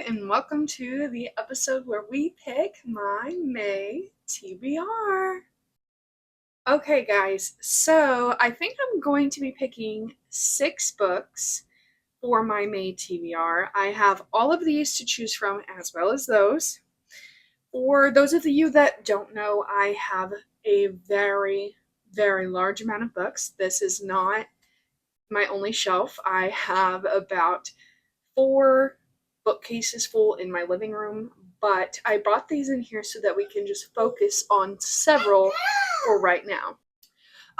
and welcome to the episode where we pick my May TBR. Okay, guys, so I think I'm going to be picking 6 books for my May TBR. I have all of these to choose from, as well as those. For those of you that don't know, I have a very, very large amount of books. This is not my only shelf. I have about 4 bookcases full in my living room, but I brought these in here so that we can just focus on several for right now.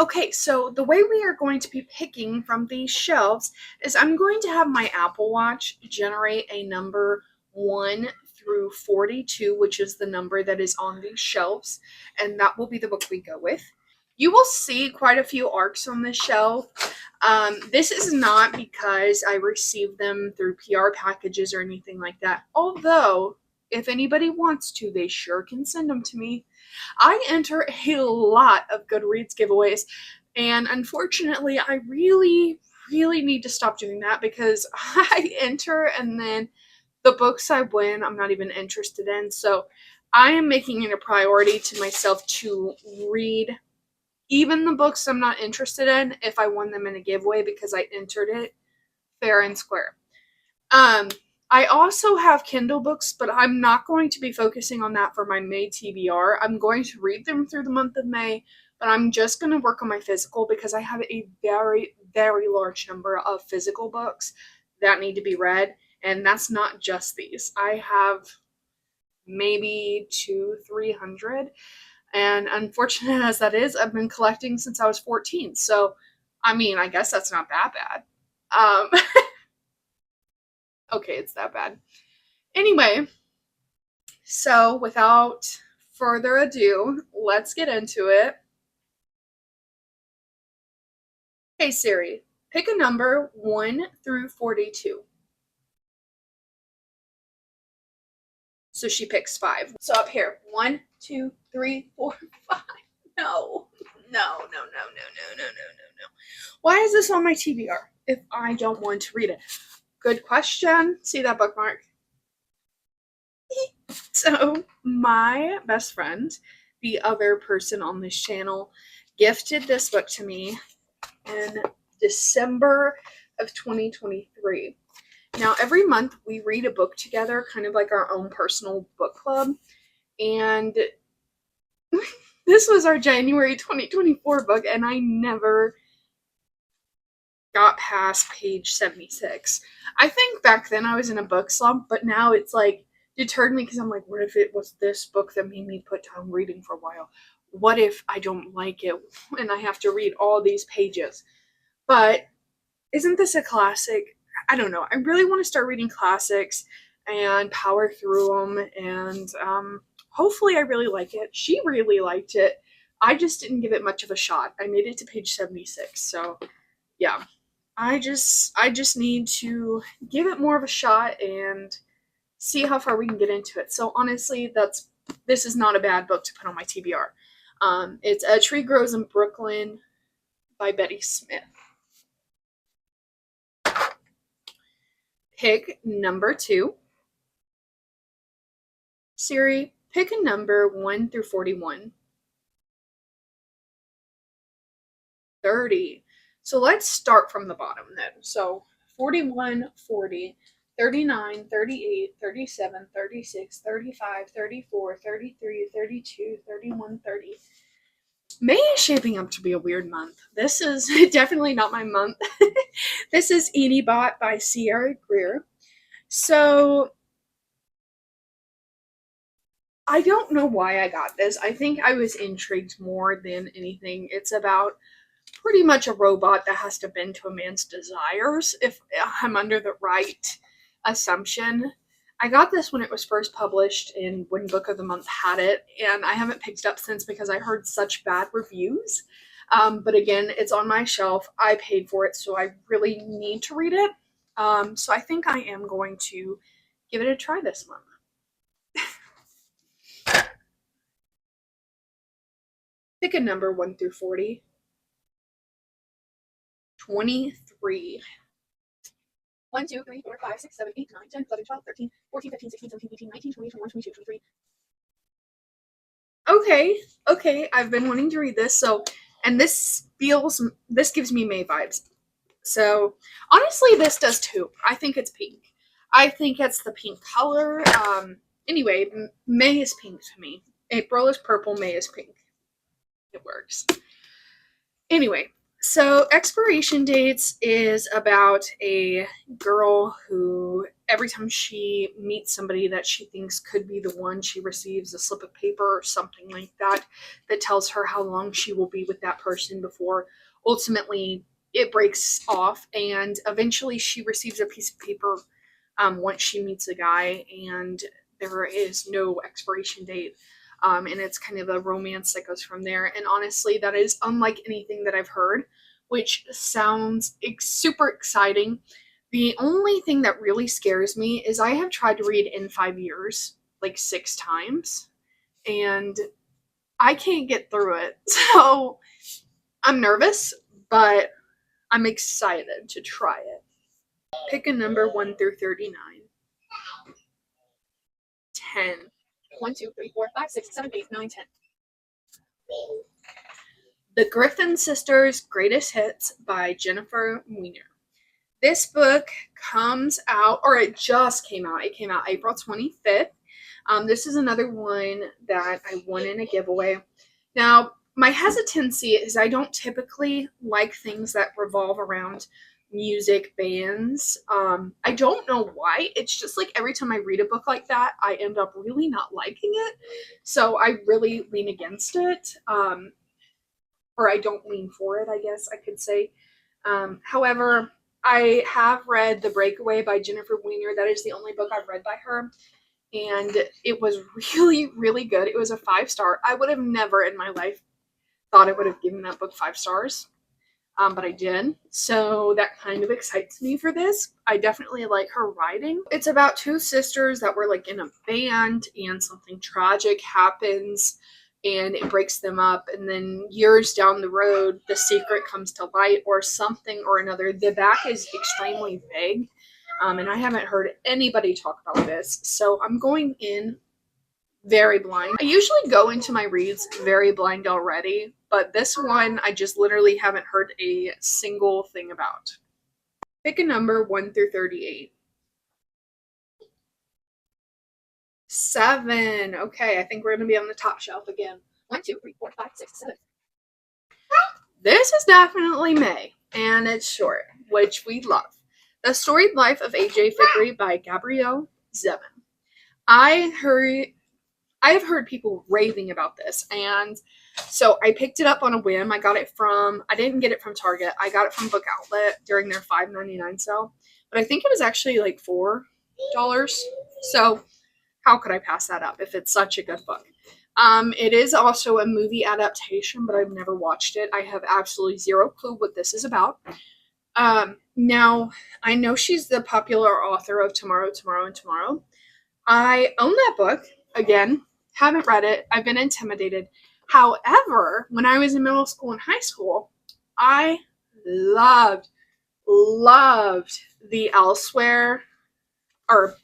Okay, so the way we are going to be picking from these shelves is I'm going to have my Apple Watch generate a number 1 through 42, which is the number that is on these shelves, and that will be the book we go with. You will see quite a few arcs on this shelf. This is not because I received them through PR packages or anything like that. Although, if anybody wants to, they sure can send them to me. I enter a lot of Goodreads giveaways, and unfortunately, I really need to stop doing that because I enter and then the books I win, I'm not even interested in. So I am making it a priority to myself to read even the books I'm not interested in if I won them in a giveaway because I entered it fair and square. I also have Kindle books, but I'm not going to be focusing on that for my May TBR. I'm going to read them through the month of May, but I'm just going to work on my physical because I have a very, very large number of physical books that need to be read, and that's not just these. I have maybe 200-300. And unfortunate as that is, I've been collecting since I was 14. So, I mean, I guess that's not that bad. Okay, it's that bad. Anyway, so without further ado, let's get into it. Hey Siri, pick a number 1 through 42. So she picks 5. So up here, 1, 2, 3, 4, 5. No. Why is this on my TBR if I don't want to read it? Good question. See that bookmark? So my best friend, the other person on this channel, gifted this book to me in December of 2023. Now, every month we read a book together, kind of like our own personal book club. And this was our January 2024 book, and I never got past page 76. I think back then I was in a book slump, but now it's like deterred me because I'm like, what if it was this book that made me put down reading for a while? What if I don't like it and I have to read all these pages? But isn't this a classic? I don't know. I really want to start reading classics and power through them, and hopefully I really like it. She really liked it. I just didn't give it much of a shot. I made it to page 76, so yeah. I just need to give it more of a shot and see how far we can get into it. So honestly, this is not a bad book to put on my TBR. It's A Tree Grows in Brooklyn by Betty Smith. Pick number 2. Siri, pick a number 1 through 41. 30. So let's start from the bottom then. So 41, 40, 39, 38, 37, 36, 35, 34, 33, 32, 31, 30. May is shaping up to be a weird month. This is definitely not my month. This is Edie Bot by Sierra Greer. So I don't know why I got this. I think I was intrigued more than anything. It's about pretty much a robot that has to bend to a man's desires, if I'm under the right assumption. I got this when it was first published and when Book of the Month had it, and I haven't picked it up since because I heard such bad reviews. But again, it's on my shelf. I paid for it, so I really need to read it. So I think I am going to give it a try this month. Pick a number 1 through 40. 23. 1, 2, 3, 4, 5, 6, 7, 8, 9, 10, 11, 12, 13, 14, 15, 16, 17, 18, 19, 20, 21, 22, 23. Okay, I've been wanting to read this, and this gives me May vibes. So, honestly, this does too. I think it's pink. I think it's the pink color. Anyway, May is pink to me. April is purple, May is pink. It works. Anyway, so expiration dates is about a girl who every time she meets somebody that she thinks could be the one, she receives a slip of paper or something like that that tells her how long she will be with that person before ultimately it breaks off, and eventually she receives a piece of paper once she meets a guy, and there is no expiration date. And it's kind of a romance that goes from there. And honestly, that is unlike anything that I've heard, which sounds super exciting. The only thing that really scares me is I have tried to read In 5 Years like 6 times, and I can't get through it. So I'm nervous, but I'm excited to try it. Pick a number 1 through 39. 10. 1, 2, 3, 4, 5, 6, 7, 8, 9, 10. The Griffin Sisters' Greatest Hits by Jennifer Weiner. This book comes out, or it just came out. It came out April 25th. This is another one that I won in a giveaway. Now, my hesitancy is I don't typically like things that revolve around music, bands. I don't know why. It's just like every time I read a book like that, I end up really not liking it. So I really lean against it. Or I don't lean for it, I guess I could say. However, I have read The Breakaway by Jennifer Weiner. That is the only book I've read by her. And it was really, really good. It was a 5-star. I would have never in my life thought I would have given that book 5 stars. But I did. So that kind of excites me for this. I definitely like her writing. It's about 2 sisters that were like in a band and something tragic happens and it breaks them up. And then years down the road, the secret comes to light or something or another. The back is extremely vague. And I haven't heard anybody talk about this. So I'm going in very blind. I usually go into my reads very blind already, but this one I just literally haven't heard a single thing about. Pick a number 1 through 38. 7. Okay, I think we're gonna be on the top shelf again. 1, 2, 3, 4, 5, 6, 7. This is definitely May, and it's short, which we love. The Storied Life of A.J. Vickery by Gabrielle Zevin. I have heard people raving about this, and so I picked it up on a whim. I didn't get it from Target. I got it from Book Outlet during their $5.99 sale, but I think it was actually like $4. So how could I pass that up if it's such a good book? It is also a movie adaptation, but I've never watched it. I have absolutely zero clue what this is about. Now, I know she's the popular author of Tomorrow, Tomorrow, and Tomorrow. I own that book. Again, haven't read it. I've been intimidated. However, when I was in middle school and high school, I loved the Elsewhere, or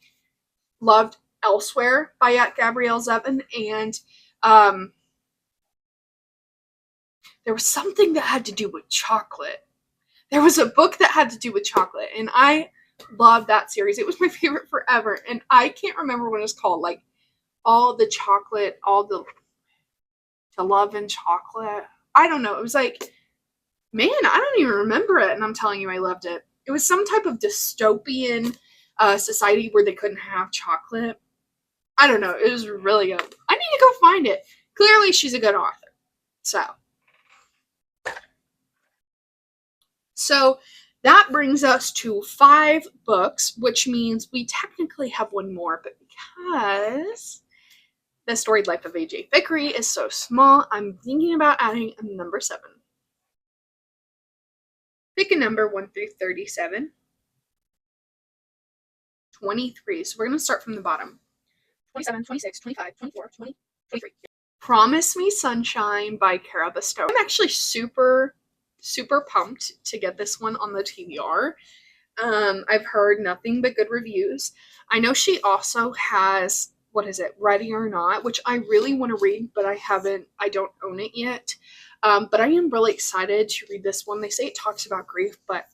loved Elsewhere by Gabrielle Zevin, and there was something that had to do with chocolate. There was a book that had to do with chocolate, and I loved that series. It was my favorite forever, and I can't remember what it's called. Like all the chocolate, all the to love and chocolate. I don't know. It was like, man, I don't even remember it, and I'm telling you, I loved it. It was some type of dystopian society where they couldn't have chocolate. I don't know. It was really good. I need to go find it. Clearly, she's a good author. So that brings us to 5 books, which means we technically have one more, but because The Storied Life of A.J. Vickery is so small, I'm thinking about adding a number 7. Pick a number 1 through 37. 23. So we're going to start from the bottom. 27, 26, 25, 24, 20, 23. Promise Me Sunshine by Cara Bestow. I'm actually super pumped to get this one on the TBR. I've heard nothing but good reviews. I know she also has, what is it, Ready or Not, which I really want to read, but I don't own it yet. But I am really excited to read this one. They say it talks about grief, but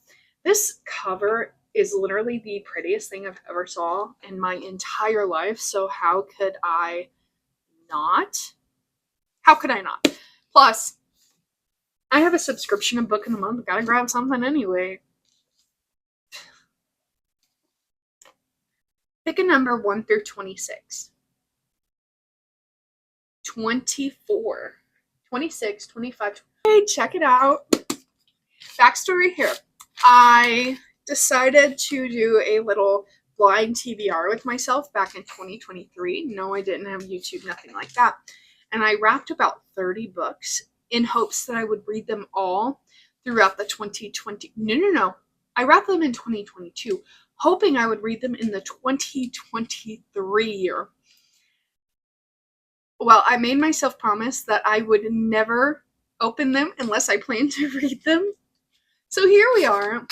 this cover is literally the prettiest thing I've ever saw in my entire life. So how could I not? How could I not? Plus, I have a subscription of Book in the Month. Gotta grab something anyway. Pick a number 1 through 26. 24. 26, 25. Hey, check it out. Backstory here. I decided to do a little blind TBR with myself back in 2023. No, I didn't have YouTube, nothing like that. And I wrapped about 30 books in hopes that I would read them all throughout the 2020. No. I wrapped them in 2022, hoping I would read them in the 2023 year. Well, I made myself promise that I would never open them unless I planned to read them. So here we are.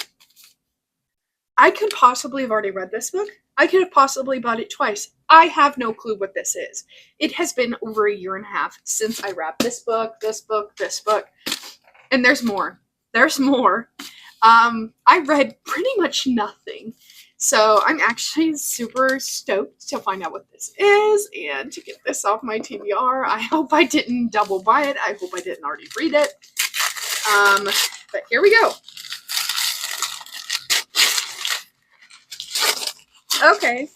I could possibly have already read this book. I could have possibly bought it twice. I have no clue what this is. It has been over a year and a half since I wrapped this book, and there's more. There's more. I read pretty much nothing. So I'm actually super stoked to find out what this is and to get this off my TBR. I hope I didn't double buy it. I hope I didn't already read it. But here we go. Okay.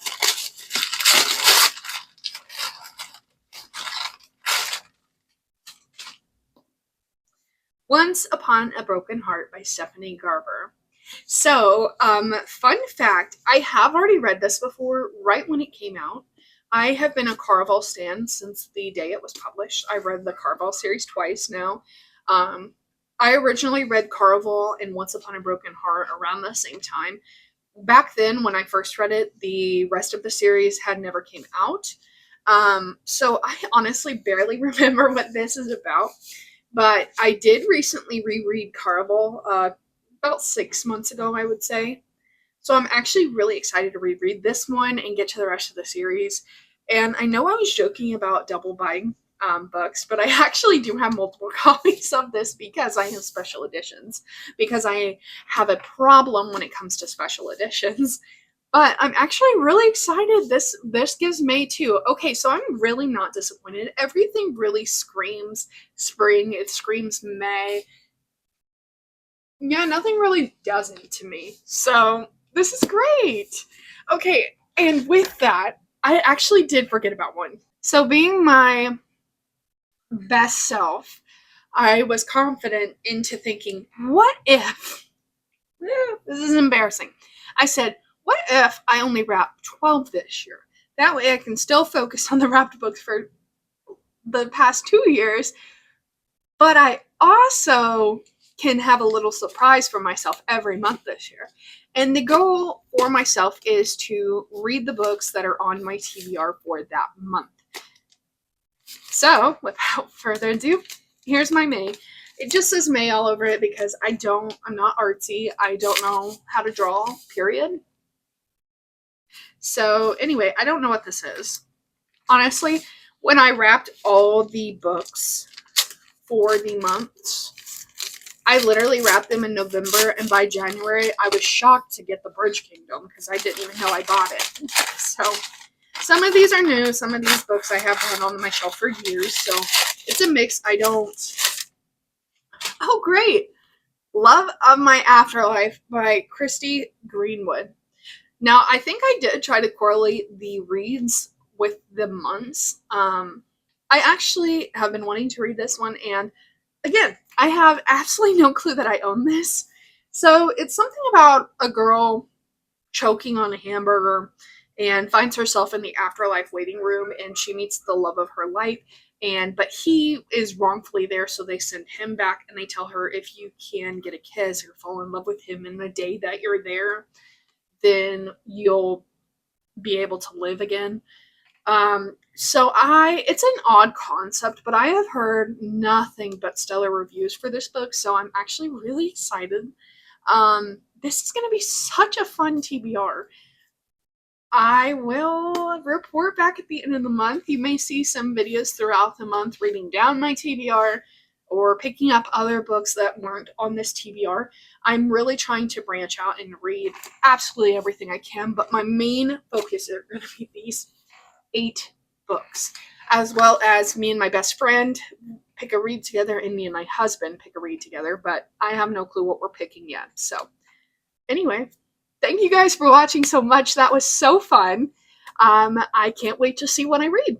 Once Upon a Broken Heart by Stephanie Garber. So, fun fact, I have already read this before, right when it came out. I have been a Caraval stan since the day it was published. I've read the Caraval series twice now. I originally read Caraval and Once Upon a Broken Heart around the same time. Back then, when I first read it, the rest of the series had never came out. So I honestly barely remember what this is about. But I did recently reread Caraval about 6 months ago, I would say. So I'm actually really excited to reread this one and get to the rest of the series. And I know I was joking about double buying books, but I actually do have multiple copies of this because I have special editions. Because I have a problem when it comes to special editions. But I'm actually really excited. This gives May too. Okay, so I'm really not disappointed. Everything really screams spring. It screams May. Yeah, nothing really doesn't to me. So this is great. Okay, and with that, I actually did forget about one. So being my best self, I was confident into thinking, what if? This is embarrassing. I said, what if I only wrap 12 this year? That way I can still focus on the wrapped books for the past 2 years, but I also can have a little surprise for myself every month this year. And the goal for myself is to read the books that are on my TBR for that month. So, without further ado, here's my May. It just says May all over it because I'm not artsy. I don't know how to draw, period. So, anyway, I don't know what this is. Honestly, when I wrapped all the books for the months, I literally wrapped them in November, and by January, I was shocked to get the Bridge Kingdom because I didn't even know I bought it. So, some of these are new. Some of these books I have had on my shelf for years, so it's a mix. Oh, great! Love of My Afterlife by Christy Greenwood. Now, I think I did try to correlate the reads with the months. I actually have been wanting to read this one, and again, I have absolutely no clue that I own this. So it's something about a girl choking on a hamburger and finds herself in the afterlife waiting room, and she meets the love of her life. But he is wrongfully there, so they send him back, and they tell her if you can get a kiss or fall in love with him in the day that you're there, then you'll be able to live again. It's an odd concept, but I have heard nothing but stellar reviews for this book, so I'm actually really excited. this is going to be such a fun TBR. I will report back at the end of the month. You may see some videos throughout the month reading down my TBR or picking up other books that weren't on this TBR. I'm really trying to branch out and read absolutely everything I can, but my main focus are going to be these 8 books, as well as me and my best friend pick a read together and me and my husband pick a read together, but I have no clue what we're picking yet. So anyway, thank you guys for watching so much. That was so fun. I can't wait to see what I read.